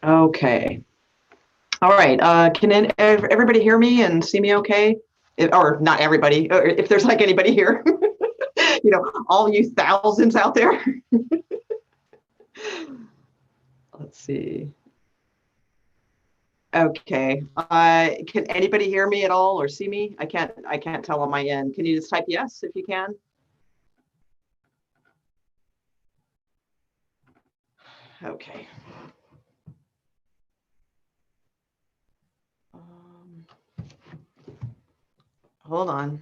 Okay. All right. Can everybody hear me and see me okay? Or not everybody, or if there's like anybody here, all you thousands out there. Let's see. Okay. Can anybody hear me at all or see me? I can't tell on my end. Can you just type yes if you can? Okay. Um, Hold on.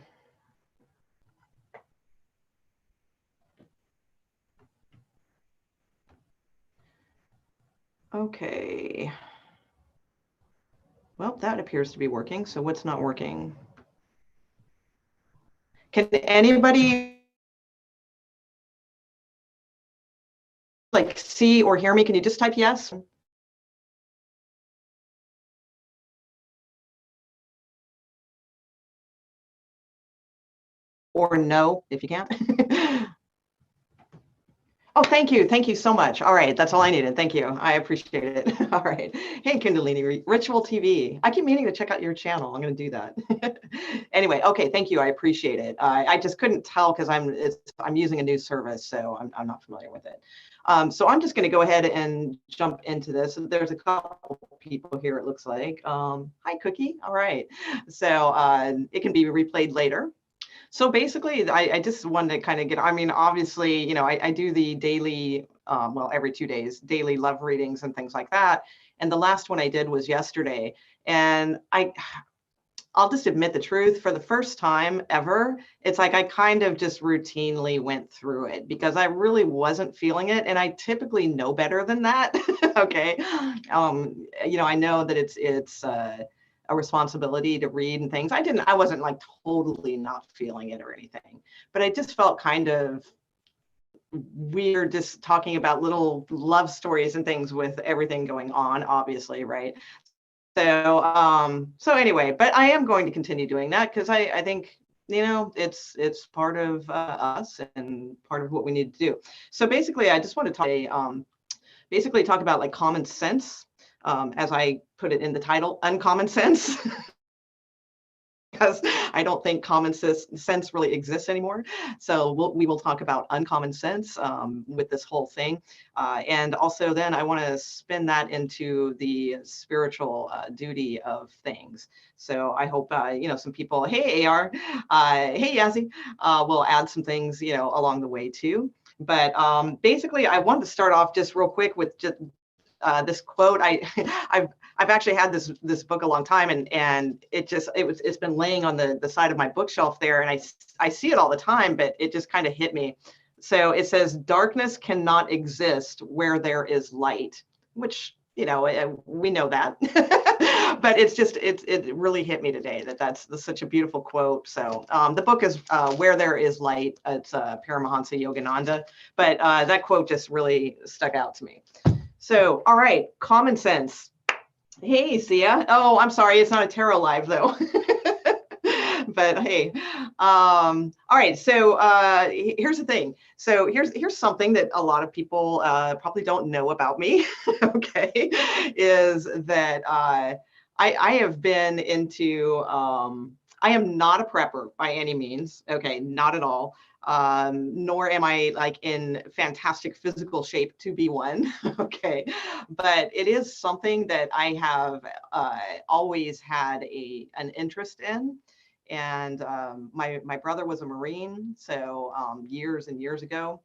Okay. Well, that appears to be working. So what's not working? Can anybody like see or hear me? Can you just type yes? Or no, if you can't. Oh, thank you. Thank you so much. All right. That's all I needed. Thank you. I appreciate it. All right. Hey, Kundalini Ritual TV. I keep meaning to check out your channel. I'm going to do that. Anyway, okay. Thank you. I appreciate it. I just couldn't tell because I'm using a new service, so I'm not familiar with it. So I'm just going to go ahead and jump into this. There's a couple people here, it looks like. Hi, Cookie. All right. So it can be replayed later. So basically, I just wanted to kind of get, I mean, obviously, I do the daily, well, every 2 days, daily love readings and things like that. And the last one I did was yesterday. And I'll just admit the truth, for the first time ever, it's like I kind of just routinely went through it because I really wasn't feeling it. And I typically know better than that. Okay. I know that it's a responsibility to read and things. I wasn't like totally not feeling it or anything, but I just felt kind of weird just talking about little love stories and things with everything going on, obviously, right? So anyway, but I am going to continue doing that because I think it's part of us and part of what we need to do. So basically, I just want to talk about like common sense, as I put it in the title, uncommon sense. Because I don't think common sense really exists anymore. So we will talk about uncommon sense with this whole thing. And also then I want to spin that into the spiritual duty of things. So I hope, some people, hey, AR, hey, Yazzie, will add some things, along the way too. But basically, I wanted to start off just real quick with just this quote. I've actually had this book a long time, and it's been laying on the side of my bookshelf there, and I see it all the time, but it just kind of hit me. So it says, "Darkness cannot exist where there is light," which we know that, but it really hit me today that's such a beautiful quote. So the book is "Where There Is Light." It's Paramahansa Yogananda, but that quote just really stuck out to me. So, all right, common sense. Hey, Sia. Oh, I'm sorry, it's not a tarot live though. But hey, all right. So here's the thing. So here's something that a lot of people probably don't know about me. Okay, is that I have been into. I am not a prepper by any means. Okay, not at all. Nor am I like in fantastic physical shape to be one. Okay, but it is something that I have always had an interest in. And my brother was a Marine, so years and years ago.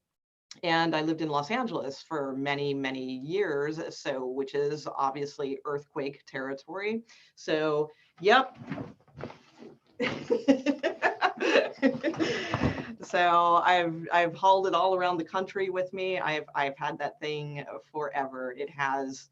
And I lived in Los Angeles for many, many years, so which is obviously earthquake territory. So, yep. So I've hauled it all around the country with me. I've had that thing forever. It has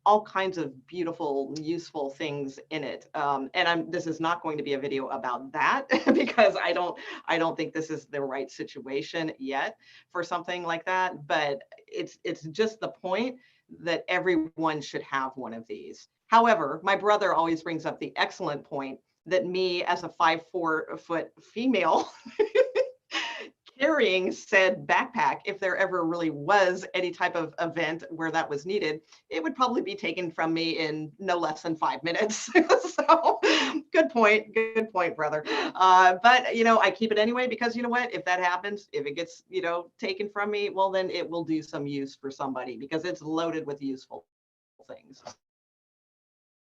all kinds of beautiful, useful things in it. And this is not going to be a video about that because I don't think this is the right situation yet for something like that. But it's just the point that everyone should have one of these. However, my brother always brings up the excellent point that me as a 5'4" female carrying said backpack, if there ever really was any type of event where that was needed, it would probably be taken from me in no less than 5 minutes. So good point, brother. But, you know, I keep it anyway, because you know what, if that happens, if it gets, you know, taken from me, well, then it will do some use for somebody, because it's loaded with useful things.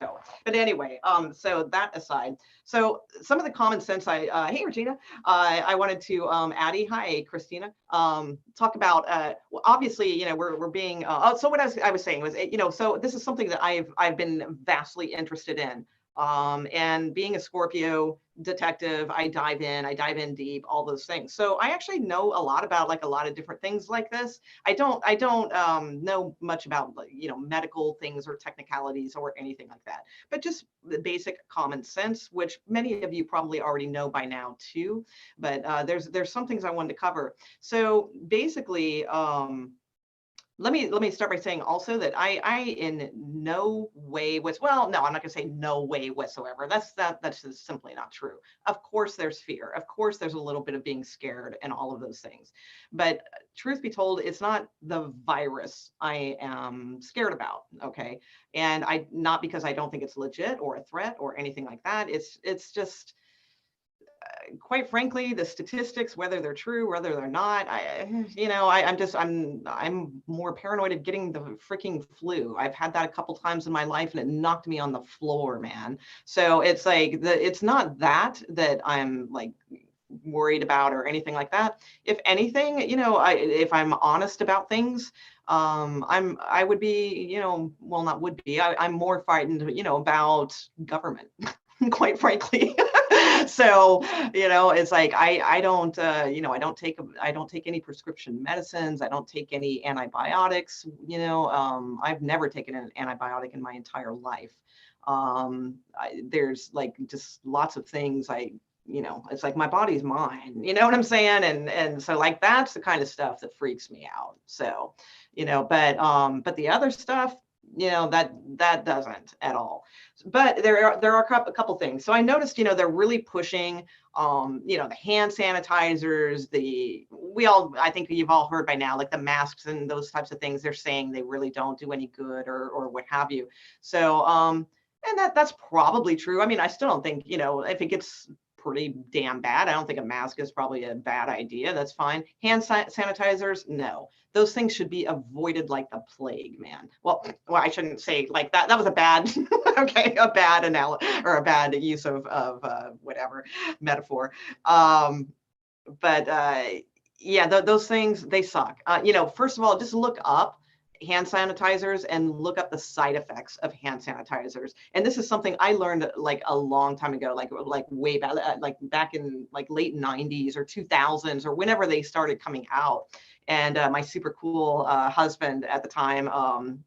So, but anyway, so that aside, so some of the common sense hey Regina, I wanted to, Addie, hi Christina, talk about, well, obviously, you know, we're being, so what I was saying was, you know, so this is something that I've been vastly interested in. And being a Scorpio detective, I dive in deep, all those things. So I actually know a lot about like a lot of different things like this. I don't know much about, you know, medical things or technicalities or anything like that, but just the basic common sense, which many of you probably already know by now too. But there's some things I wanted to cover. So basically, let me start by saying also that I in no way was, well, no, I'm not going to say no way whatsoever. That's just simply not true. Of course, there's fear. Of course, there's a little bit of being scared and all of those things. But truth be told, it's not the virus I am scared about. Okay, and not because I don't think it's legit or a threat or anything like that. It's just, quite frankly, the statistics, whether they're true, whether they're not, I'm more paranoid of getting the freaking flu. I've had that a couple times in my life and it knocked me on the floor, man. So it's like, it's not that I'm like worried about or anything like that. If anything, you know, if I'm honest about things, I would be, you know, well, not would be, I'm more frightened, you know, about government, quite frankly. So, you know, it's like, I don't, you know, I don't take any prescription medicines. I don't take any antibiotics. You know, I've never taken an antibiotic in my entire life. There's like just lots of things you know, it's like my body's mine, you know what I'm saying? And so like, that's the kind of stuff that freaks me out. So, you know, but the other stuff, you know, that doesn't at all. But there are a couple things. So I noticed, you know, they're really pushing, you know, the hand sanitizers, I think you've all heard by now, like the masks and those types of things. They're saying they really don't do any good or what have you. So, and that's probably true. I mean, I still don't think, you know, if it gets pretty damn bad, I don't think a mask is probably a bad idea. That's fine. Hand sanitizers, no. Those things should be avoided like the plague, man. Well, I shouldn't say like that. That was a bad, okay, a bad analogy or a bad use of whatever metaphor. But yeah, those things, they suck. You know, first of all, just look up hand sanitizers and look up the side effects of hand sanitizers. And this is something I learned like a long time ago, like way back, like back in like late 90s or 2000s or whenever they started coming out. And my super cool husband at the time,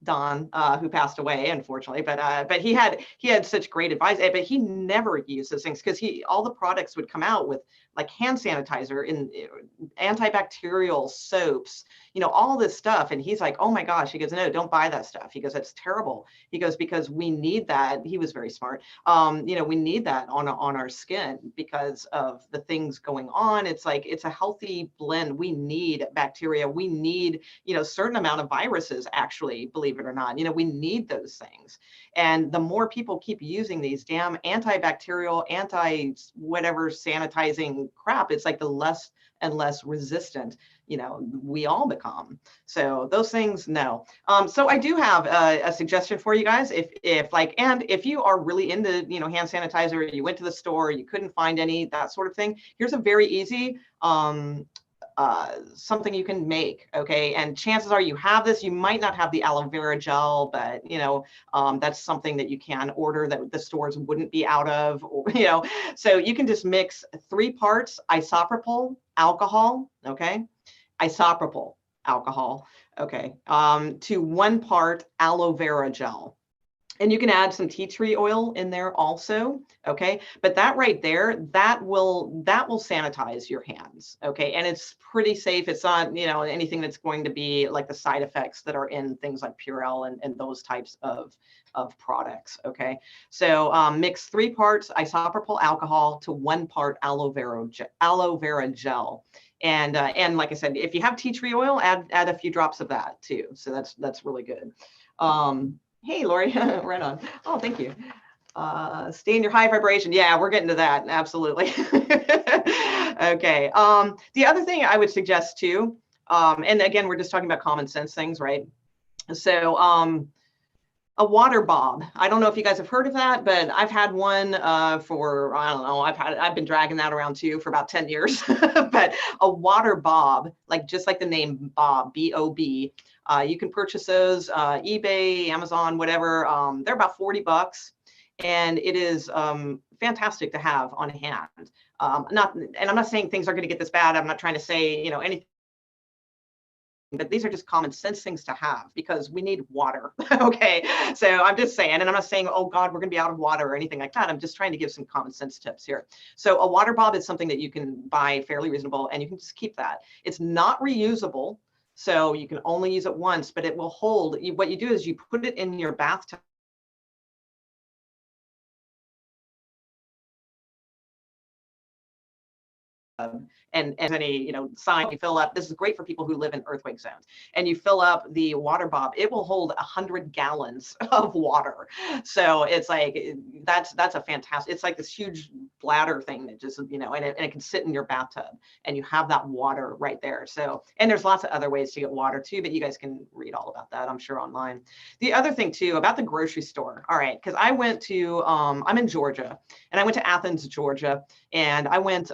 Don, who passed away, unfortunately, but he had such great advice, but he never used those things because all the products would come out with like hand sanitizer and antibacterial soaps, you know, all this stuff. And he's like, oh my gosh, he goes, no, don't buy that stuff. He goes, that's terrible. He goes, because we need that. He was very smart. You know, we need that on our skin because of the things going on. It's like, it's a healthy blend. We need bacteria. We need, you know, certain amount of viruses, actually, believe it or not. You know, we need those things. And the more people keep using these damn antibacterial, whatever sanitizing crap, it's like the less and less resistant, you know, we all become. So those things, no. So I do have a suggestion for you guys. If you are really into, you know, hand sanitizer, you went to the store, you couldn't find any, that sort of thing. Here's a very easy, something you can make, okay? And chances are you have this. You might not have the aloe vera gel, but you know, that's something that you can order that the stores wouldn't be out of, or, you know, so you can just mix 3 parts isopropyl alcohol, okay? Isopropyl alcohol, okay, to 1 part aloe vera gel. And you can add some tea tree oil in there also, okay? But that right there, that will sanitize your hands, okay? And it's pretty safe. It's not, you know, anything that's going to be like the side effects that are in things like Purell and those types of products, okay? So mix 3 parts isopropyl alcohol to 1 part aloe vera gel. And like I said, if you have tea tree oil, add a few drops of that too. So that's really good. Hey, Lori, right on. Oh, thank you. Stay in your high vibration. Yeah, we're getting to that. Absolutely. Okay. The other thing I would suggest too, and again, we're just talking about common sense things, right? So, a water bob. I don't know if you guys have heard of that, but I've had one for, I don't know, I've been dragging that around too for about 10 years. But a water bob, like just like the name Bob, B-O-B, you can purchase those eBay, Amazon, whatever. They're about $40, and it is fantastic to have on hand. And I'm not saying things are going to get this bad. I'm not trying to say, you know, anything. But these are just common sense things to have because we need water. Okay. So I'm just saying, and I'm not saying, oh God, we're going to be out of water or anything like that. I'm just trying to give some common sense tips here. So a water bob is something that you can buy fairly reasonable, and you can just keep that. It's not reusable. So you can only use it once, but it will hold. What you do is you put it in your bathtub. And any, you know, sign you fill up. This is great for people who live in earthquake zones. And you fill up the water bob. It will hold 100 gallons of water. So it's like that's a fantastic. It's like this huge bladder thing that just, you know, and it can sit in your bathtub, and you have that water right there. So, and there's lots of other ways to get water too, but you guys can read all about that, I'm sure, online. The other thing too about the grocery store. All right, because I went to I'm in Georgia, and I went to Athens, Georgia, and I went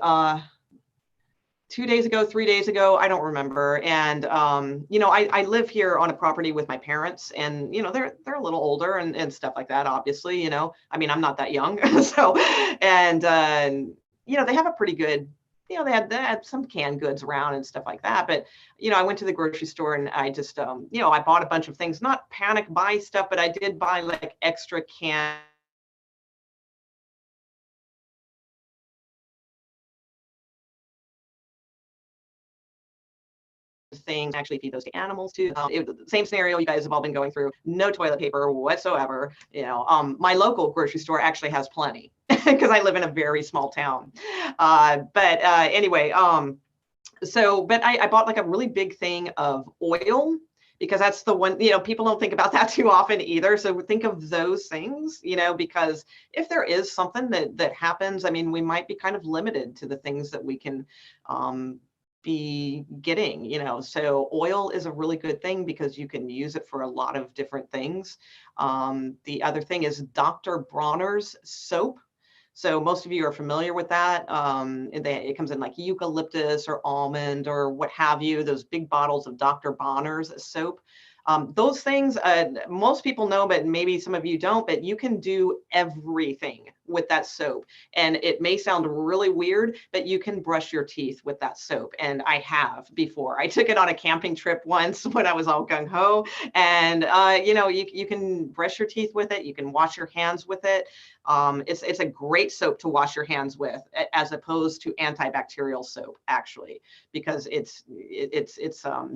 2 days ago, 3 days ago, I don't remember. And, you know, I live here on a property with my parents, and, you know, they're a little older and stuff like that, obviously, you know, I mean, I'm not that young. So, and, you know, they have a pretty good, you know, they had some canned goods around and stuff like that. But, you know, I went to the grocery store, and I just, you know, I bought a bunch of things, not panic buy stuff, but I did buy like extra canned things, actually feed those to animals too. Same scenario you guys have all been going through. No toilet paper whatsoever. You know, my local grocery store actually has plenty because I live in a very small town. But anyway, but I bought like a really big thing of oil, because that's the one, you know, people don't think about that too often either. So think of those things, you know, because if there is something that happens, I mean, we might be kind of limited to the things that we can be getting, you know. So oil is a really good thing because you can use it for a lot of different things. The other thing is Dr. Bronner's soap. So most of you are familiar with that. It comes in like eucalyptus or almond or what have you, those big bottles of Dr. Bronner's soap. Those things, most people know, but maybe some of you don't, but you can do everything with that soap. And it may sound really weird, but you can brush your teeth with that soap. And I have before. I took it on a camping trip once when I was all gung-ho. And, you know, you can brush your teeth with it. You can wash your hands with it. It's a great soap to wash your hands with, as opposed to antibacterial soap, actually, because it's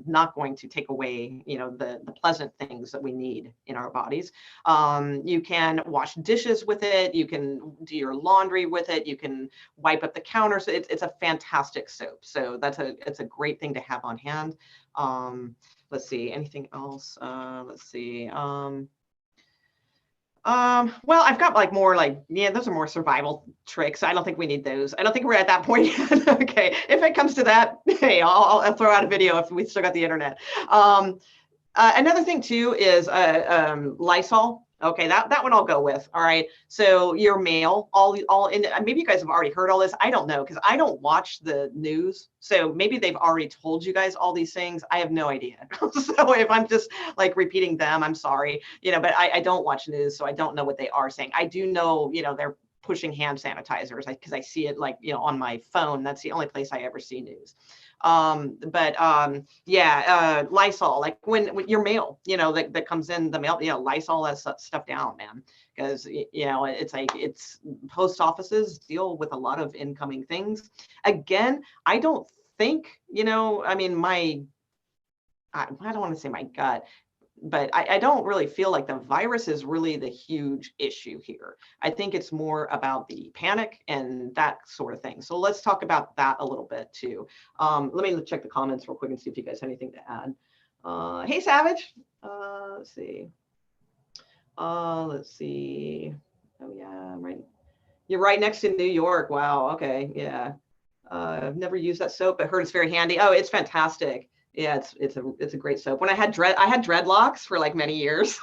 not going to take away, you know, the pleasant things that we need in our bodies. You can wash dishes with it. You can do your laundry with it. You can wipe up the counters. It's a fantastic soap. So it's a great thing to have on hand. Let's see, anything else? Let's see. Well, I've got like more like, yeah, those are more survival tricks. I don't think we need those. I don't think we're at that point yet. Okay. If it comes to that, hey, I'll throw out a video if we still got the internet. Another thing too is Lysol. Okay, that one I'll go with. All right. So your mail, all in. Maybe you guys have already heard all this. I don't know, because I don't watch the news. So maybe they've already told you guys all these things. I have no idea. So if I'm just like repeating them, I'm sorry. You know, but I don't watch news, so I don't know what they are saying. I do know, you know, they're pushing hand sanitizers because I see it like, you know, on my phone. That's the only place I ever see news. Yeah, Lysol, like when your mail, you know, that comes in the mail, you know, Lysol that stuff down, man, because, you know, it's like, it's post offices deal with a lot of incoming things. Again, I don't think, you know, I mean, I don't want to say my gut. but I don't really feel like the virus is really the huge issue here. I think it's more about the panic and that sort of thing. So let's talk about that a little bit too. Let me check the comments real quick and see if you guys have anything to add. Hey, Savage. Let's see. Let's see. Oh yeah, right. You're right next to New York. Wow. Okay. Yeah. I've never used that soap, but heard it's very handy. Oh, it's fantastic. Yeah, it's a great soap. When I had dreadlocks for like many years,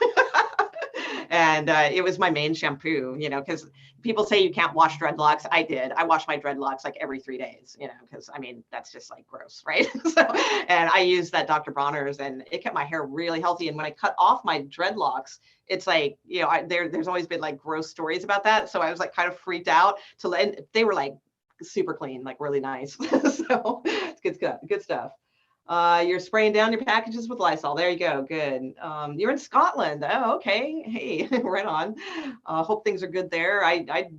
and it was my main shampoo. You know, because people say you can't wash dreadlocks. I did. I wash my dreadlocks like every 3 days. You know, because I mean that's just like gross, right? So, and I used that Dr. Bronner's, and it kept my hair really healthy. And when I cut off my dreadlocks, it's like, you know, there's always been like gross stories about that. So I was like kind of freaked out and they were like super clean, like really nice. So it's good stuff. Good stuff. You're spraying down your packages with Lysol. There you go. Good. You're in Scotland. Oh, okay. Hey, right on. Hope things are good there.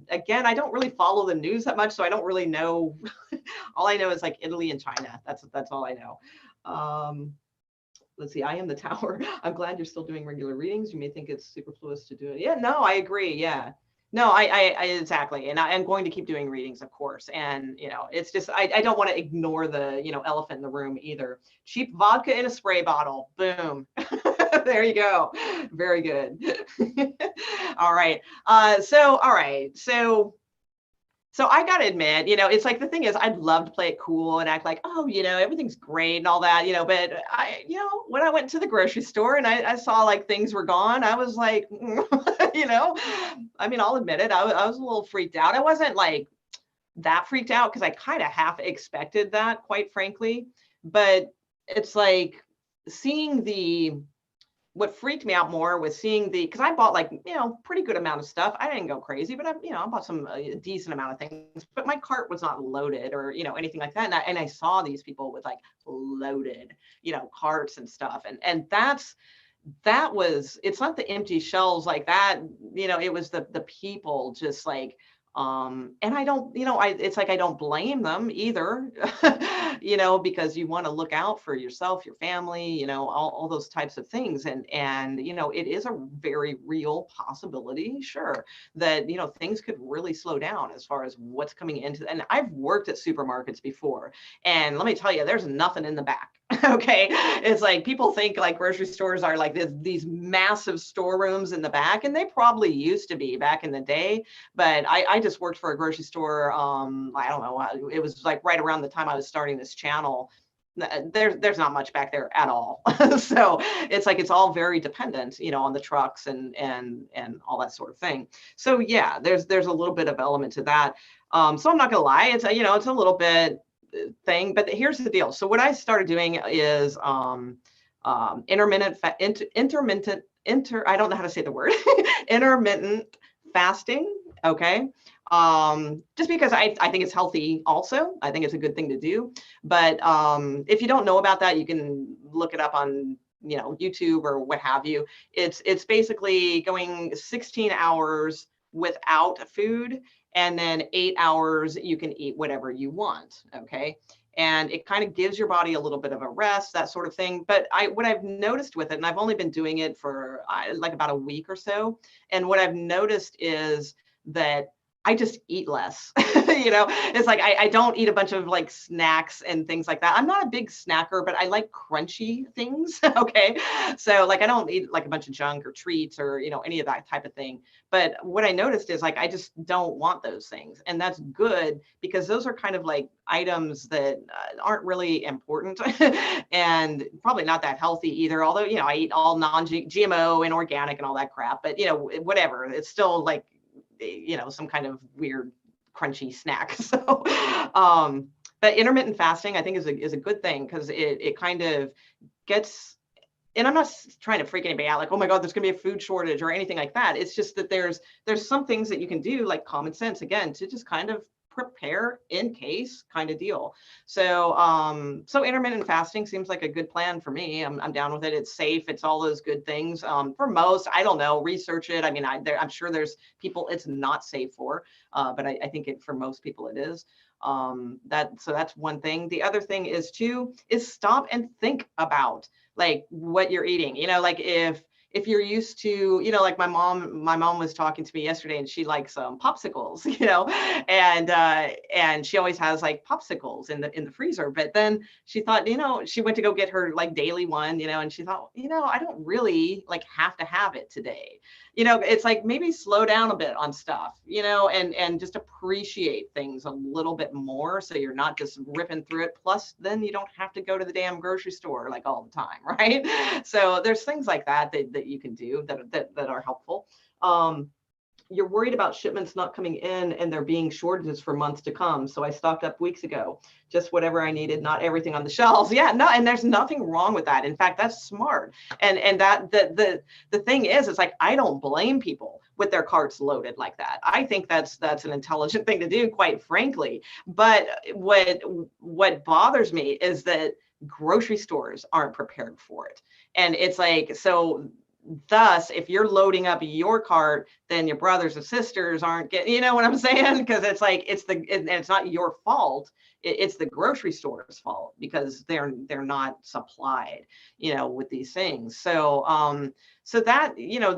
Again, I don't really follow the news that much, so I don't really know. All I know is like Italy and China. That's all I know. Let's see. I am the tower. I'm glad you're still doing regular readings. You may think it's superfluous to do it. Yeah, no, I agree. Yeah. No, I exactly. And I am going to keep doing readings, of course. And, you know, it's just, I don't want to ignore the, you know, elephant in the room either. Cheap vodka in a spray bottle. Boom. There you go. Very good. All right. All right. So I got to admit, you know, it's like the thing is, I'd love to play it cool and act like, oh, you know, everything's great and all that, you know, but you know, when I went to the grocery store and I saw like things were gone, I was like, you know, I mean, I'll admit it, I was a little freaked out. I wasn't like that freaked out because I kind of half expected that, quite frankly. But it's like seeing what freaked me out more was seeing because I bought like, you know, pretty good amount of stuff. I didn't go crazy, but you know, I bought some decent amount of things, but my cart was not loaded or, you know, anything like that. And I saw these people with like loaded, you know, carts and stuff. And that was, it's not the empty shelves like that, you know, it was the people just like, and I don't, you know, it's like I don't blame them either, you know, because you want to look out for yourself, your family, you know, all those types of things. And, you know, it is a very real possibility, sure, that, you know, things could really slow down as far as what's coming into, and I've worked at supermarkets before, and let me tell you, there's nothing in the back. Okay. It's like people think like grocery stores are like these massive storerooms in the back, and they probably used to be back in the day. But I just worked for a grocery store. I don't know. It was like right around the time I was starting this channel. There's not much back there at all. So it's like it's all very dependent, you know, on the trucks and all that sort of thing. So yeah, there's a little bit of element to that. So I'm not gonna lie, it's you know, it's a little bit thing, but here's the deal. So what I started doing is intermittent I don't know how to say the word intermittent fasting. Okay. Just because I think it's healthy also. I think it's a good thing to do. But if you don't know about that, you can look it up on, you know, YouTube or what have you. It's basically going 16 hours without food, and then 8 hours you can eat whatever you want. Okay. And it kind of gives your body a little bit of a rest, that sort of thing. But what I've noticed with it, and I've only been doing it for like about a week or so, and what I've noticed is that I just eat less. You know, it's like I don't eat a bunch of like snacks and things like that. I'm not a big snacker, but I like crunchy things. Okay. So like I don't eat like a bunch of junk or treats or, you know, any of that type of thing. But what I noticed is like I just don't want those things. And that's good because those are kind of like items that aren't really important and probably not that healthy either. Although, you know, I eat all non-GMO and organic and all that crap, but you know, whatever, it's still like, you know, some kind of weird crunchy snack. So but intermittent fasting I think is a good thing because it kind of gets, and I'm not trying to freak anybody out like, oh my God, there's gonna be a food shortage or anything like that. It's just that there's some things that you can do, like common sense, again, to just kind of prepare in case kind of deal. So so intermittent fasting seems like a good plan for me. I'm down with it. It's safe. It's all those good things. For most, I don't know, research it. I mean, I'm sure there's people it's not safe for, but I think for most people it is. So that's one thing. The other thing is stop and think about like what you're eating. Like if you're used to, like my mom was talking to me yesterday, and she likes popsicles, and she always has like popsicles in the freezer. But then she thought, she went to go get her like daily one, and she thought, I don't really like have to have it today. It's like maybe slow down a bit on stuff, and just appreciate things a little bit more, so you're not just ripping through it. Plus, then you don't have to go to the damn grocery store like all the time, right? So there's things like that you can do that are helpful. You're worried about shipments not coming in and there being shortages for months to come. So I stocked up weeks ago, just whatever I needed, not everything on the shelves. Yeah, no, and there's nothing wrong with that. In fact, that's smart. And that the thing is, it's like, I don't blame people with their carts loaded like that. I think that's an intelligent thing to do, quite frankly. But what bothers me is that grocery stores aren't prepared for it. And it's like, so thus, if you're loading up your cart, then your brothers and sisters aren't getting, you know what I'm saying? Because it's like, it's not your fault. It's the grocery store's fault because they're not supplied, with these things. So, so that,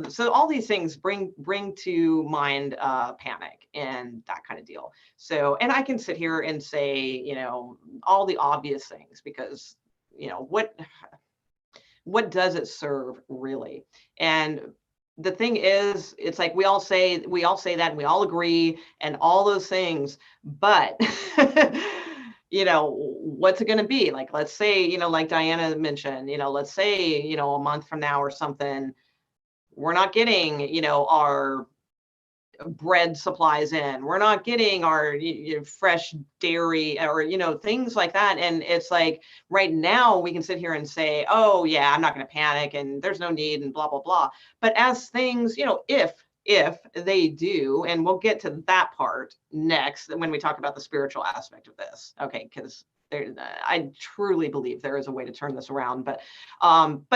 so all these things bring to mind panic and that kind of deal. So, and I can sit here and say, all the obvious things because, what does it serve really? And the thing is, it's like we all say that and we all agree and all those things, but what's it going to be? Like, let's say, like Diana mentioned, let's say, a month from now or something, we're not getting, our bread supplies in, we're not getting our fresh dairy or things like that. And it's like right now we can sit here and say, oh yeah, I'm not going to panic and there's no need and blah blah blah. But as things, if they do, and we'll get to that part next when we talk about the spiritual aspect of this, okay, because I truly believe there is a way to turn this around, but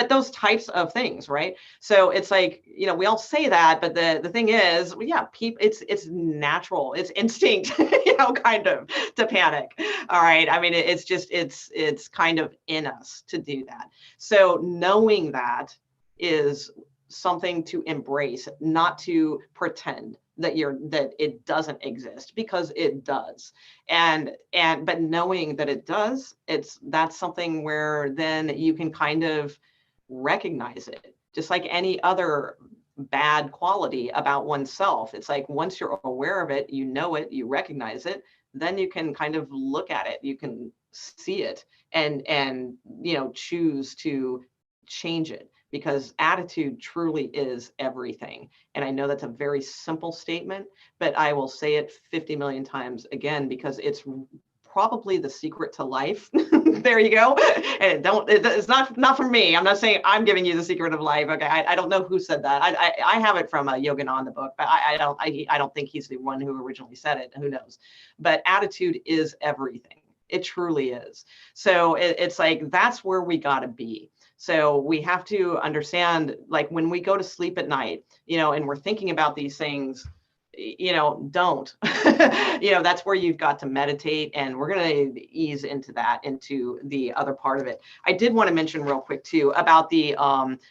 those types of things, right? So it's like, we all say that, but the thing is, yeah, it's natural, it's instinct, kind of to panic. All right. I mean, it's kind of in us to do that. So knowing that is something to embrace, not to pretend that it doesn't exist, because it does. But knowing that it does, that's something where then you can kind of recognize it, just like any other bad quality about oneself. It's like once you're aware of it, you recognize it, then you can kind of look at it, you can see it and choose to change it. Because attitude truly is everything. And I know that's a very simple statement, but I will say it 50 million times again, because it's probably the secret to life. There you go. And it's not from me. I'm not saying I'm giving you the secret of life. Okay. I don't know who said that. I have it from a Yogananda book, but I don't think he's the one who originally said it. Who knows? But attitude is everything. It truly is. So it's like, that's where we got to be. So we have to understand, like when we go to sleep at night, and we're thinking about these things, don't, that's where you've got to meditate. And we're going to ease into the other part of it. I did want to mention real quick too about the,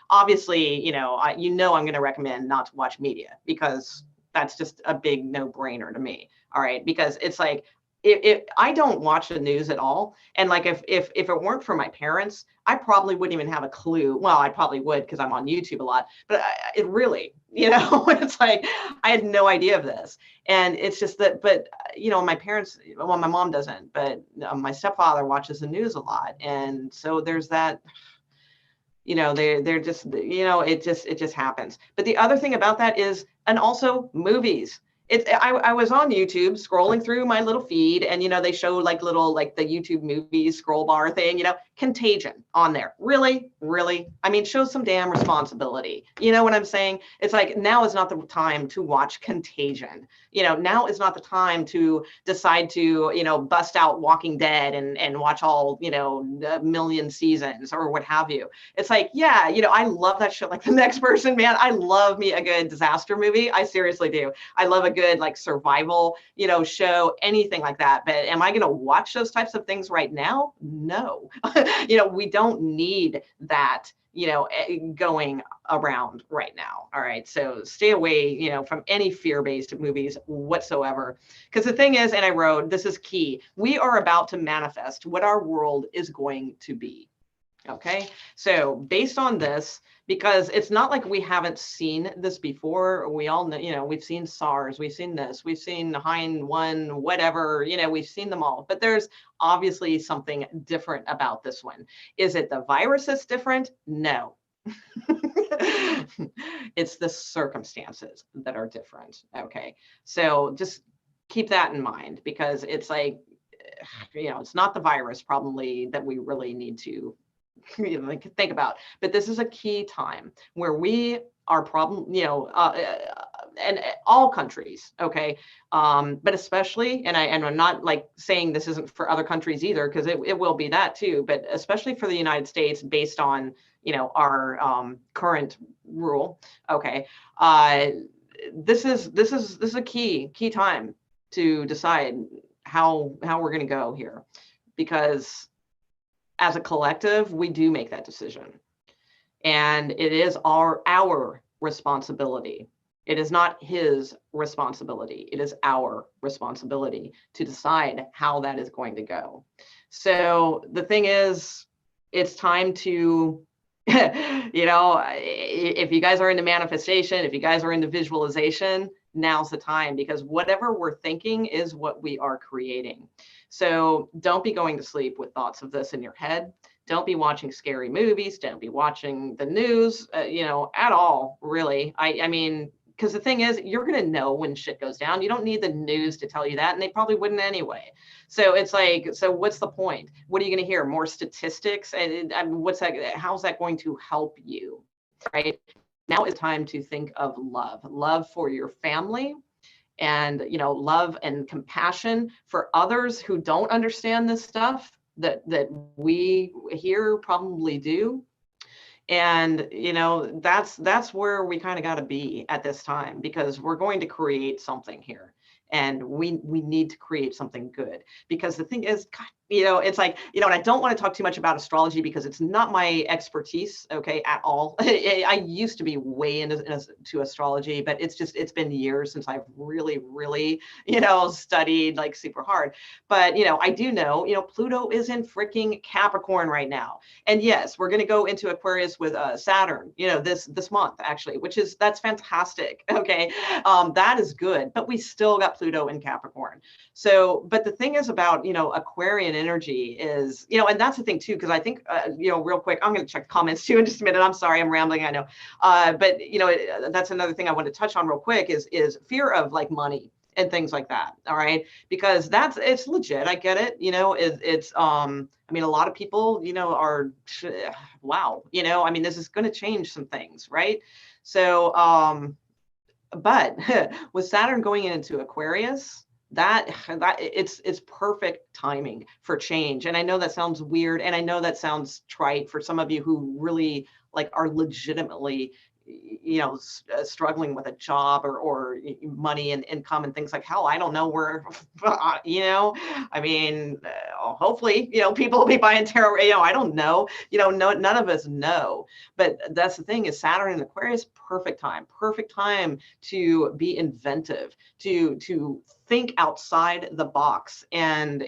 obviously, I'm going to recommend not to watch media, because that's just a big no-brainer to me. All right. Because it's like, if I don't watch the news at all, and like if it weren't for my parents, I probably wouldn't even have a clue. Well, I probably would, because I'm on YouTube a lot, but it really, it's like I had no idea of this. And it's just that, but my parents, well, my mom doesn't, but my stepfather watches the news a lot, and so there's that. They're just, it just happens. But the other thing about that is, and also movies. I was on YouTube scrolling through my little feed, and they show like the YouTube movies scroll bar thing, Contagion on there. Really? I mean, show some damn responsibility. You know what I'm saying? It's like, now is not the time to watch Contagion. Now is not the time to decide to, bust out Walking Dead and watch all, a million seasons or what have you. It's like, yeah, I love that shit like the next person, man. I love me a good disaster movie. I seriously do. I love a good like survival, show, anything like that. But am I going to watch those types of things right now? No. We don't need that, going around right now. All right. So stay away, from any fear-based movies whatsoever. Because the thing is, and I wrote, this is key. We are about to manifest what our world is going to be. Okay. So based on this, because it's not like we haven't seen this before. We all know, we've seen SARS, we've seen this, we've seen Hein 1, whatever, we've seen them all, but there's obviously something different about this one. Is it the virus that's different? No. It's the circumstances that are different. Okay. So just keep that in mind, because it's like, it's not the virus probably that we really need to think about, but this is a key time where we are and all countries, okay, but especially, and I'm not like saying this isn't for other countries either, because it will be that too, but especially for the United States, based on our current rule, okay, this is a key time to decide how we're going to go here, because as a collective, we do make that decision. And it is our responsibility. It is not his responsibility. It is our responsibility to decide how that is going to go. So the thing is, it's time to, if you guys are into manifestation, if you guys are into visualization, now's the time, because whatever we're thinking is what we are creating. So don't be going to sleep with thoughts of this in your head. Don't be watching scary movies. Don't be watching the news, at all, really. I mean, because the thing is, you're going to know when shit goes down. You don't need the news to tell you that, and they probably wouldn't anyway. So it's like, so what's the point? What are you going to hear? More statistics? And what's that? How's that going to help you? Right? Now is time to think of love for your family, and love and compassion for others who don't understand this stuff that we here probably do. And that's where we kind of got to be at this time, because we're going to create something here, and we need to create something good. Because the thing is, God, it's like, and I don't want to talk too much about astrology, because it's not my expertise, okay, at all. I used to be way into astrology, but it's been years since I've really, studied like super hard. But, I do know, Pluto is in freaking Capricorn right now. And yes, we're going to go into Aquarius with Saturn, this month, actually, that's fantastic. Okay. That is good, but we still got Pluto in Capricorn. So, but the thing is about, Aquarian energy is, and that's the thing too, because I think, real quick, I'm going to check the comments too in just a minute. I'm sorry, I'm rambling, I know. But, that's another thing I want to touch on real quick is fear of like money and things like that. All right. Because it's legit. I get it. I mean, a lot of people, are, wow, I mean, this is going to change some things. Right. So, but with Saturn going into Aquarius, that it's perfect timing for change. And I know that sounds weird, and I know that sounds trite for some of you who really like are legitimately struggling with a job or money and income and things like, hell, I don't know where, I mean, hopefully, people will be buying tarot, I don't know, no, none of us know. But that's the thing, is Saturn in Aquarius, perfect time to be inventive, to think outside the box and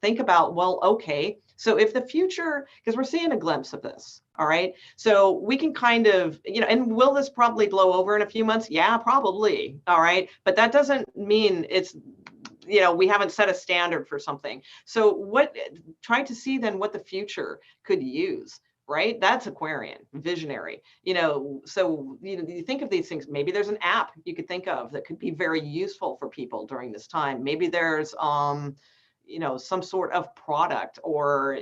think about, well, okay, so if the future, because we're seeing a glimpse of this, all right, so we can kind of, and will this probably blow over in a few months? Yeah, probably. All right. But that doesn't mean it's, we haven't set a standard for something. So try to see then what the future could use, right? That's Aquarian, visionary, so, you think of these things, maybe there's an app you could think of that could be very useful for people during this time. Maybe there's, some sort of product or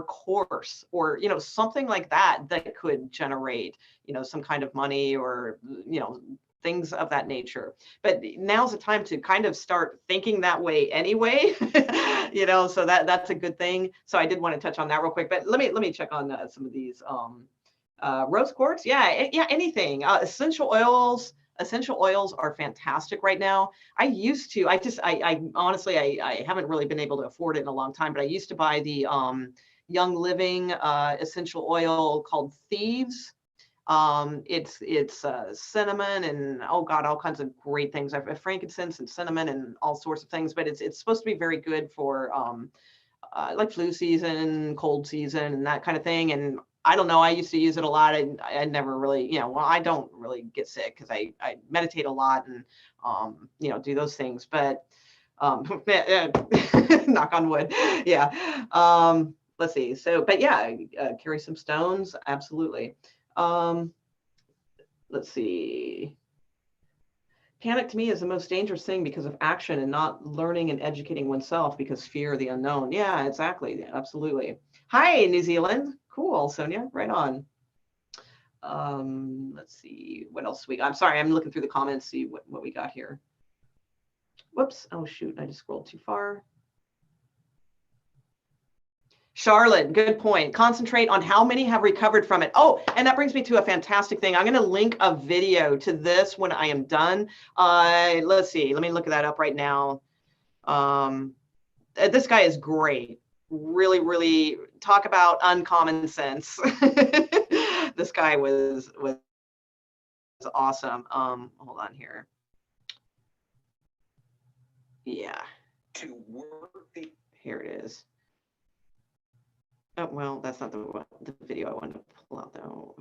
course or, something like that could generate, some kind of money or, things of that nature. But now's the time to kind of start thinking that way anyway, so that's a good thing. So I did want to touch on that real quick, but let me check on some of these rose quartz. Yeah, anything, essential oils, essential oils are fantastic right now. I used to, I honestly, I haven't really been able to afford it in a long time, but I used to buy the Young Living essential oil called Thieves. It's cinnamon and, oh God, all kinds of great things. I've frankincense and cinnamon and all sorts of things, but it's supposed to be very good for like flu season, cold season, and that kind of thing. And I don't know, I used to use it a lot. I never really, well, I don't really get sick because I meditate a lot and, do those things. But knock on wood. Yeah. Let's see. So, but yeah, carry some stones. Absolutely. Let's see. Panic to me is the most dangerous thing because of action and not learning and educating oneself because fear of the unknown. Yeah, exactly. Absolutely. Hi, New Zealand. Cool, Sonia. Right on. Let's see what else I'm sorry, I'm looking through the comments, see what we got here. Whoops. Oh, shoot. I just scrolled too far. Charlotte, good point. Concentrate on how many have recovered from it. Oh, and that brings me to a fantastic thing. I'm going to link a video to this when I am done. Let's see. Let me look that up right now. This guy is great. Really, really talk about uncommon sense. This guy was awesome. Hold on here. Yeah. Here it is. Oh, well, that's not the video I wanted to pull out, though.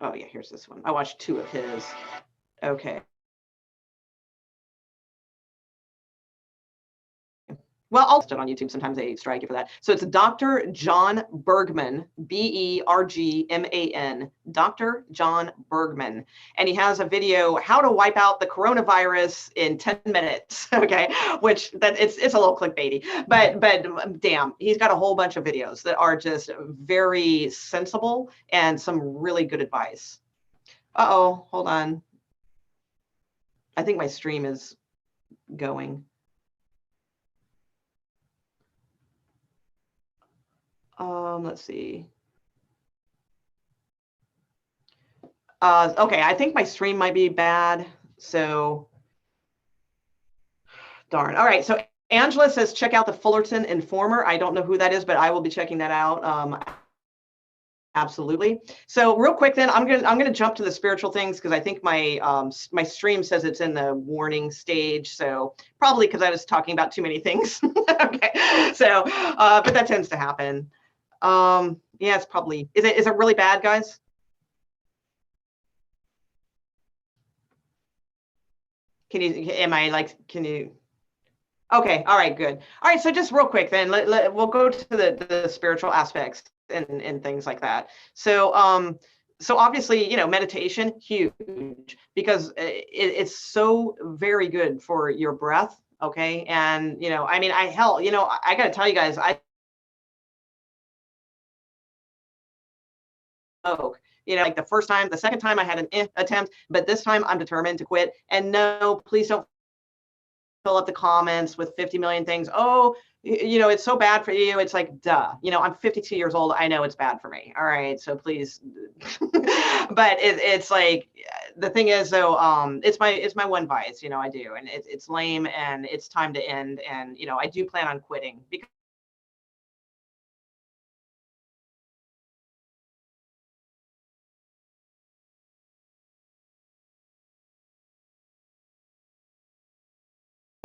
Oh, yeah, here's this one. I watched 2 of his. Okay. Well, I'll post it on YouTube. Sometimes they strike you for that. So it's Dr. John Bergman, Bergman, Dr. John Bergman. And he has a video, how to wipe out the coronavirus in 10 minutes. Okay, which it's a little clickbaity, but damn, he's got a whole bunch of videos that are just very sensible and some really good advice. Uh-oh, hold on. I think my stream is going. Let's see. Okay, I think my stream might be bad. So, darn. All right. So Angela says, check out the Fullerton Informer. I don't know who that is, but I will be checking that out. Absolutely. So real quick, then I'm gonna jump to the spiritual things because I think my my stream says it's in the warning stage. So probably because I was talking about too many things. Okay. So, but that tends to happen. Yeah, it's probably, is it really bad, guys? Can you, okay. All right, good. All right. So just real quick, then we'll go to the spiritual aspects and things like that. So, so obviously, meditation, huge, because it's so very good for your breath. Okay. And, I mean, I got to tell you guys, like the second time I had an attempt, but this time I'm determined to quit. And no, please don't fill up the comments with 50 million things. Oh, it's so bad for you. It's like, duh, I'm 52 years old. I know it's bad for me. All right. So please, but it's like, the thing is though, it's my one vice, I do, and it's lame and it's time to end. And, I do plan on quitting because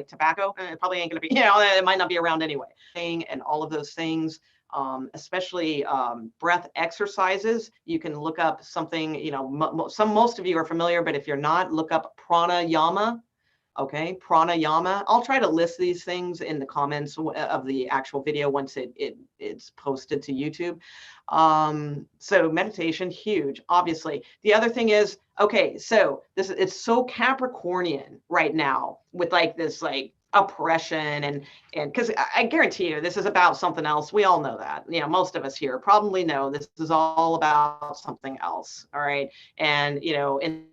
tobacco, and it probably ain't going to be, it might not be around anyway. And all of those things, especially breath exercises. You can look up something, most of you are familiar, but if you're not, look up pranayama. Okay, pranayama. I'll try to list these things in the comments of the actual video once it's posted to YouTube. So meditation, huge, obviously. The other thing is, okay, so it's so Capricornian right now with like this like oppression and because I guarantee you this is about something else. We all know that. Most of us here probably know this is all about something else. All right, and in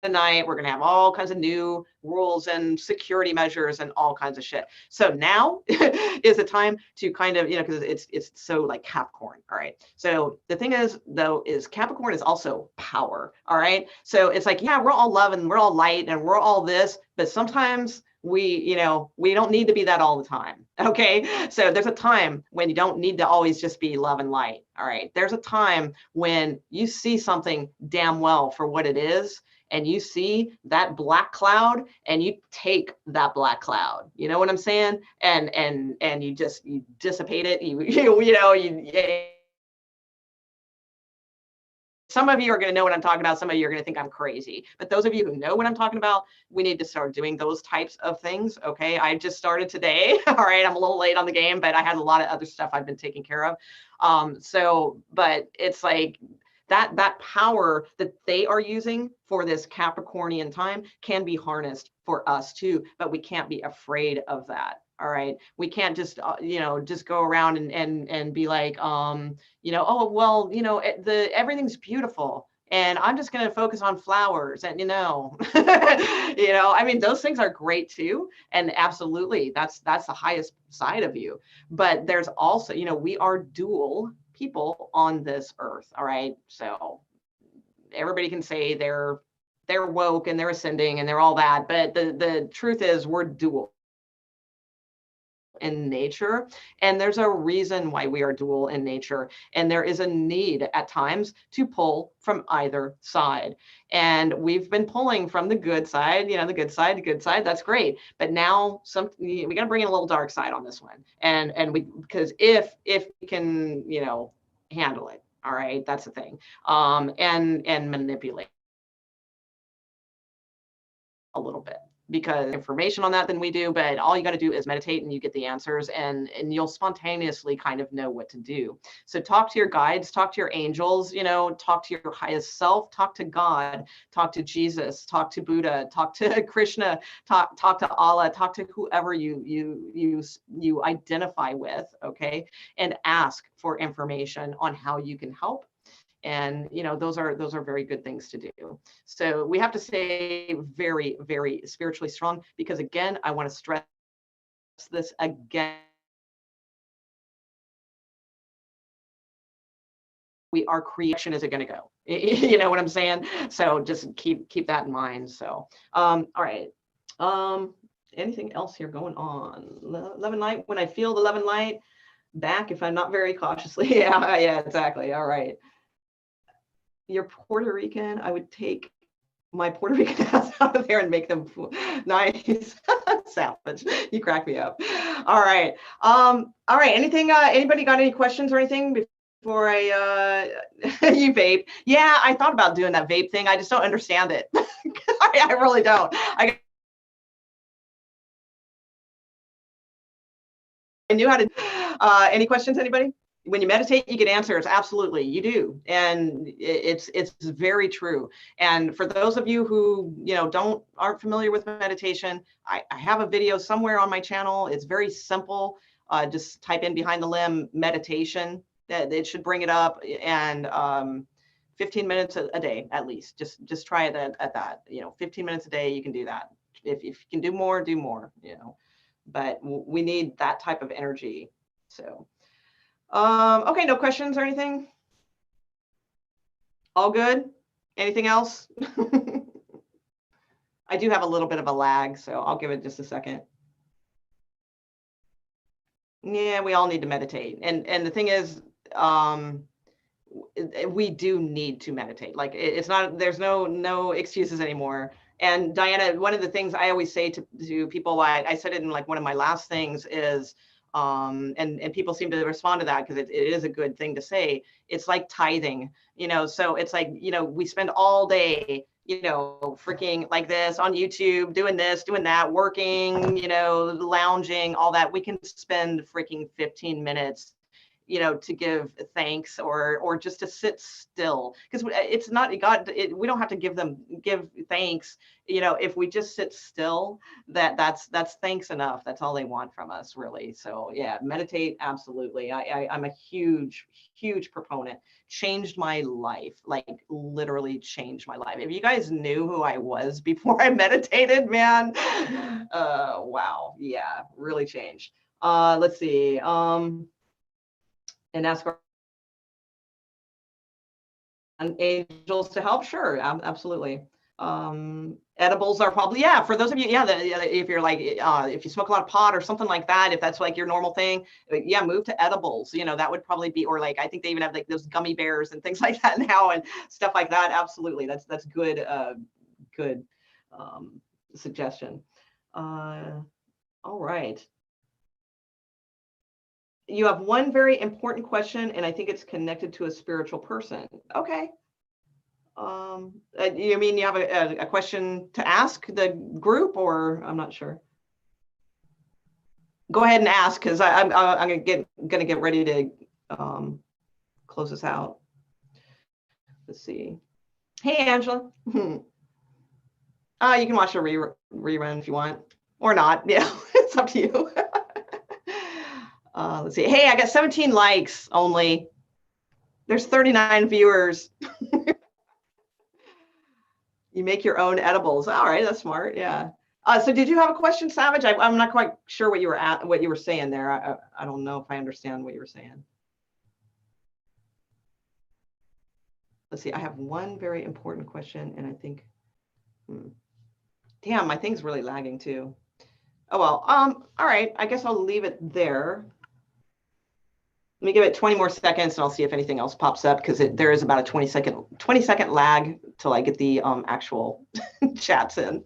tonight. We're going to have all kinds of new rules and security measures and all kinds of shit. So now is the time to kind of, because it's so like Capricorn. All right. So the thing is, though, is Capricorn is also power. All right. So it's like, yeah, we're all love and we're all light and we're all this, but sometimes we don't need to be that all the time. Okay. So there's a time when you don't need to always just be love and light. All right. There's a time when you see something damn well for what it is, and you see that black cloud and you take that black cloud, you know what I'm saying? And you dissipate it. Some of you are going to know what I'm talking about. Some of you are going to think I'm crazy. But those of you who know what I'm talking about, we need to start doing those types of things. Okay. I just started today. All right. I'm a little late on the game, but I had a lot of other stuff I've been taking care of. But it's like that power that they are using for this Capricornian time can be harnessed for us too, but we can't be afraid of that. All right. We can't just, just go around and be like, oh, well, everything's beautiful and I'm just going to focus on flowers and, I mean, those things are great too. And absolutely, that's the highest side of you. But there's also, we are dual people on this earth. All right. So everybody can say they're woke and they're ascending and they're all that. But the truth is we're dual in nature, and there's a reason why we are dual in nature, and there is a need at times to pull from either side, and we've been pulling from the good side, the good side, that's great, but now we got to bring in a little dark side on this one, and because if we can handle it, all right, that's the thing, and manipulate a little bit, because information on that than we do, but all you got to do is meditate and you get the answers, and you'll spontaneously kind of know what to do. So talk to your guides, talk to your angels, talk to your highest self, talk to God, talk to Jesus, talk to Buddha, talk to Krishna, talk to Allah, talk to whoever you identify with, okay, and ask for information on how you can help. And those are very good things to do. So we have to stay very, very spiritually strong, because again, I want to stress this again. Our creation is going to go. You know what I'm saying? So just keep that in mind. So all right. Anything else here going on? Love and light. When I feel the love and light back, if I'm not very cautiously. Yeah, exactly. All right. You're Puerto Rican. I would take my Puerto Rican ass out of there and make them nice. Savage. You crack me up. All right. All right. Anything? Anybody got any questions or anything before I you vape? Yeah, I thought about doing that vape thing. I just don't understand it. I really don't. I knew how to. Any questions? Anybody? When you meditate, you get answers. Absolutely, you do, and it's very true. And for those of you who aren't familiar with meditation, I have a video somewhere on my channel. It's very simple. Just type in behind the limb meditation. That it should bring it up, and 15 minutes a day at least. Just try it at that. 15 minutes a day, you can do that. If you can do more, do more. But we need that type of energy. So. Okay, no questions or anything? All good? Anything else? I do have a little bit of a lag, so I'll give it just a second. Yeah, we all need to meditate. And the thing is, we do need to meditate. Like it's not, there's no excuses anymore. And Diana, one of the things I always say to people, I said it in like one of my last things is, and people seem to respond to that because it is a good thing to say. It's like tithing, so it's like, we spend all day, freaking like this on YouTube, doing this, doing that, working, lounging, all that. We can spend freaking 15 minutes, you know, to give thanks or just to sit still, because it's not God. We don't have to give thanks. You know, if we just sit still, that's thanks enough. That's all they want from us, really. So yeah, meditate, absolutely. I'm a huge proponent. Changed my life, like literally changed my life. If you guys knew who I was before I meditated, man, wow, yeah, really changed. Let's see. And ask our angels to help. Sure, absolutely. Edibles are probably, yeah, for those of you, yeah, if you're like, if you smoke a lot of pot or something like that, if that's like your normal thing, yeah, move to edibles. You know, that would probably be, or like, I think they even have like those gummy bears and things like that now and stuff like that. Absolutely, that's good, good suggestion. All right. You have one very important question, and I think it's connected to a spiritual person. Okay. You mean you have a question to ask the group, or I'm not sure. Go ahead and ask, because I'm gonna get ready to close this out. Let's see. Hey, Angela. You can watch a rerun if you want, or not. Yeah, it's up to you. Let's see. Hey, I got 17 likes only. There's 39 viewers. You make your own edibles. All right, that's smart. Yeah. So did you have a question, Savage? I'm not quite sure what you were saying there. I don't know if I understand what you were saying. Let's see. I have one very important question, and I think, damn, my thing's really lagging too. Oh well. All right. I guess I'll leave it there. Let me give it 20 more seconds, and I'll see if anything else pops up, because there is about a 20-second lag till I get the actual chats in.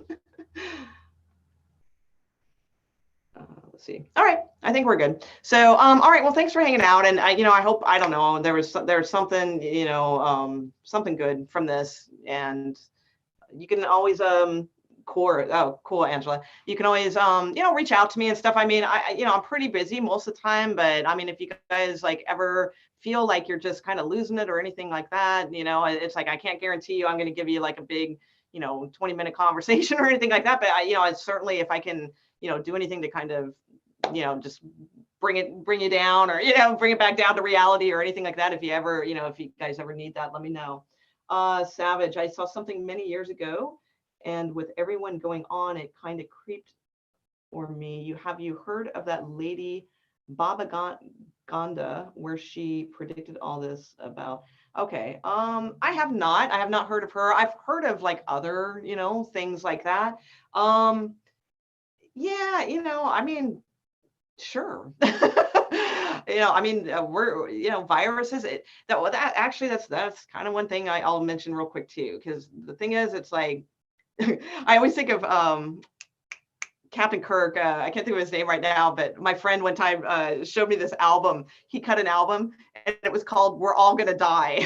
Let's see. All right, I think we're good. So, all right. Well, thanks for hanging out, and I hope, I don't know, there's something, something good from this, and you can always cool, Angela. You can always reach out to me and stuff. I mean, I'm pretty busy most of the time, but I mean, if you guys like ever feel like you're just kind of losing it or anything like that, it's like, I can't guarantee you I'm going to give you like a big 20-minute conversation or anything like that, but I certainly, if I can do anything to kind of just bring you down, or bring it back down to reality or anything like that, if you ever if you guys ever need that, let me know. Savage, I saw something many years ago, and with everyone going on, it kind of creeped for me. Have you heard of that lady Baba Ganda, where she predicted all this about? Okay, I have not heard of her. I've heard of like other things like that. Yeah, I mean, sure. I mean, we're viruses. That actually, that's kind of one thing I'll mention real quick too, because the thing is, it's like, I always think of Captain Kirk. I can't think of his name right now, but my friend one time showed me this album. He cut an album, and it was called "We're All Gonna Die."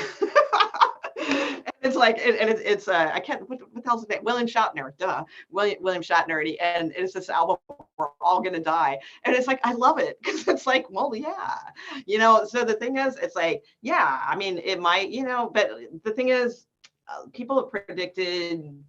It's like, it's I can't, what the hell's his name? William Shatner, duh. William Shatner, and it's this album, "We're All Gonna Die," and it's like, I love it, because it's like, well, yeah, so the thing is, it's like, yeah, I mean, it might, but the thing is, people have predicted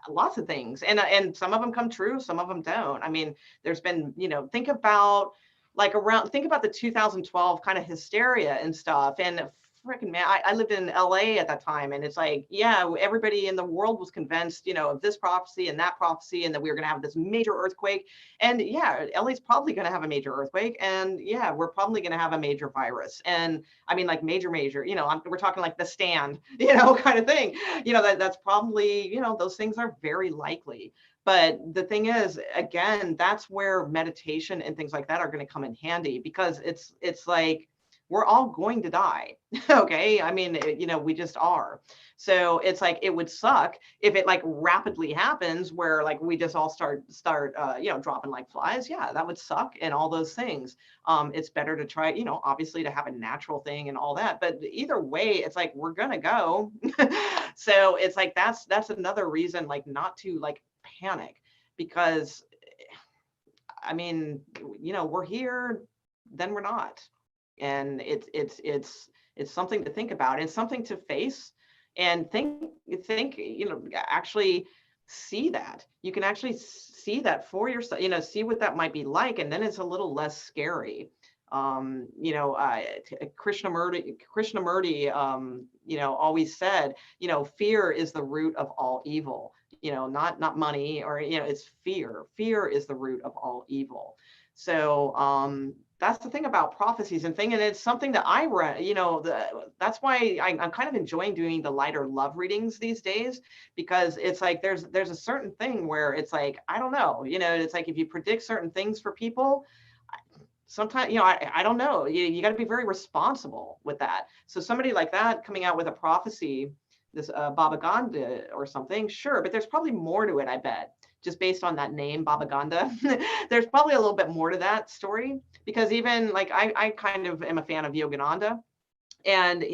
lots of things, and some of them come true, some of them don't. I mean, there's been, think about the 2012 kind of hysteria and stuff, and freaking man, I lived in LA at that time, and it's like, yeah, everybody in the world was convinced, of this prophecy and that prophecy, and that we were going to have this major earthquake, and yeah, LA's probably going to have a major earthquake, and yeah, we're probably going to have a major virus, and I mean, like major, we're talking like The Stand, kind of thing, that's probably, those things are very likely. But the thing is, again, that's where meditation and things like that are going to come in handy, because it's like, we're all going to die. Okay. I mean, we just are. So it's like, it would suck if it like rapidly happens, where like we just all start dropping like flies. Yeah, that would suck, and all those things. It's better to try, obviously, to have a natural thing and all that. But either way, it's like, we're gonna go. So it's like, that's another reason, like, not to like panic, because I mean, we're here, then we're not. And it's something to think about. It's something to face and think, actually see that. You can actually see that for yourself, see what that might be like. And then it's a little less scary. Krishnamurti, always said, fear is the root of all evil, not money or, it's fear. Fear is the root of all evil. So, that's the thing about prophecies and it's something that I read, that's why I'm kind of enjoying doing the lighter love readings these days, because it's like, there's a certain thing where it's like, I don't know, it's like, if you predict certain things for people, sometimes, I don't know, you got to be very responsible with that. So somebody like that coming out with a prophecy, this Baba Ganda or something, sure, but there's probably more to it, I bet, just based on that name, Baba Ganda. There's probably a little bit more to that story, because even like I kind of am a fan of Yogananda, and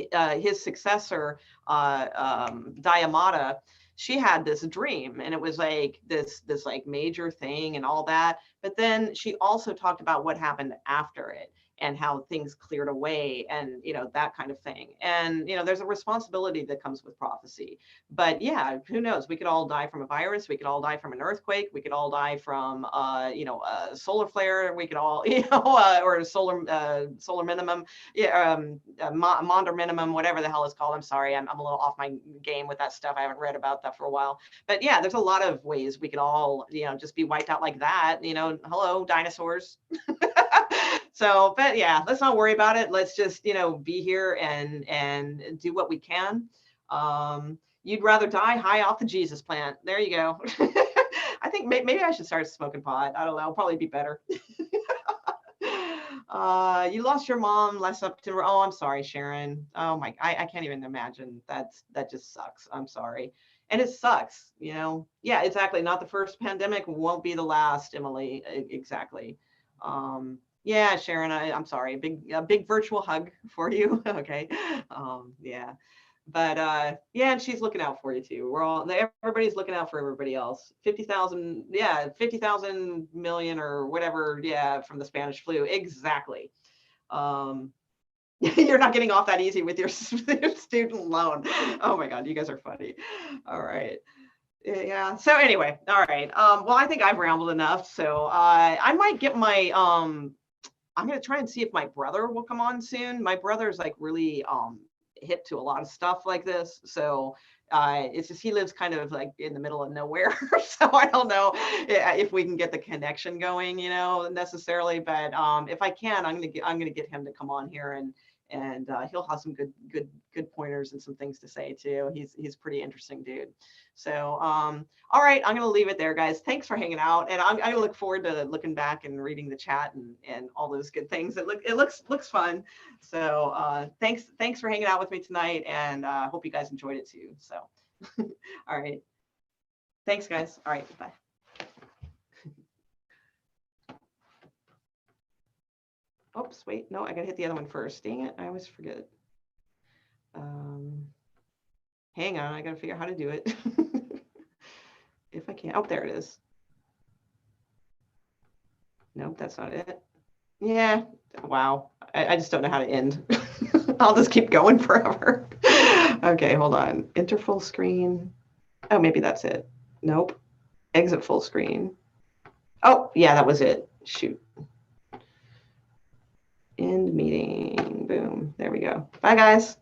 his successor, Dayamata, she had this dream, and it was like this like major thing and all that. But then she also talked about what happened after it and how things cleared away and, that kind of thing. And, there's a responsibility that comes with prophecy. But yeah, who knows? We could all die from a virus. We could all die from an earthquake. We could all die from, a solar flare. We could all, or a solar minimum, Maunder minimum, whatever the hell it's called. I'm sorry, I'm a little off my game with that stuff. I haven't read about that for a while. But yeah, there's a lot of ways we could all, just be wiped out like that. Hello, dinosaurs. So, but yeah, let's not worry about it. Let's just, be here and do what we can. You'd rather die high off the Jesus plant. There you go. I think maybe I should start smoking pot. I don't know. It'll probably be better. You lost your mom last September. Oh, I'm sorry, Sharon. Oh my, I can't even imagine. That just sucks. I'm sorry. And it sucks, Yeah, exactly. Not the first pandemic, won't be the last, Emily. Exactly. Yeah, Sharon, I'm sorry. A big virtual hug for you. Okay. Yeah. But yeah, and she's looking out for you too. Everybody's looking out for everybody else. 50,000, yeah, 50,000 million or whatever, yeah, from the Spanish flu. Exactly. You're not getting off that easy with your student loan. Oh my God, you guys are funny. All right. Yeah. So anyway, all right. Well, I think I've rambled enough. So I might get my I'm going to try and see if my brother will come on soon. My brother's like really hip to a lot of stuff like this. So it's just, he lives kind of like in the middle of nowhere. So I don't know if we can get the connection going, necessarily. But if I can, I'm going to get him to come on here, and he'll have some good pointers and some things to say too. He's pretty interesting dude. So all right, I'm gonna leave it there, guys. Thanks for hanging out, and I look forward to looking back and reading the chat and all those good things. It looks fun. So thanks for hanging out with me tonight, and hope you guys enjoyed it too. So all right, thanks guys. All right, bye. Oops, wait, no, I gotta hit the other one first. Dang it, I always forget. Hang on, I gotta figure out how to do it. If I can. Oh, there it is. Nope, that's not it. Yeah, wow. I just don't know how to end. I'll just keep going forever. Okay, hold on. Enter full screen. Oh, maybe that's it. Nope. Exit full screen. Oh, yeah, that was it. Shoot. End meeting. Boom. There we go. Bye, guys.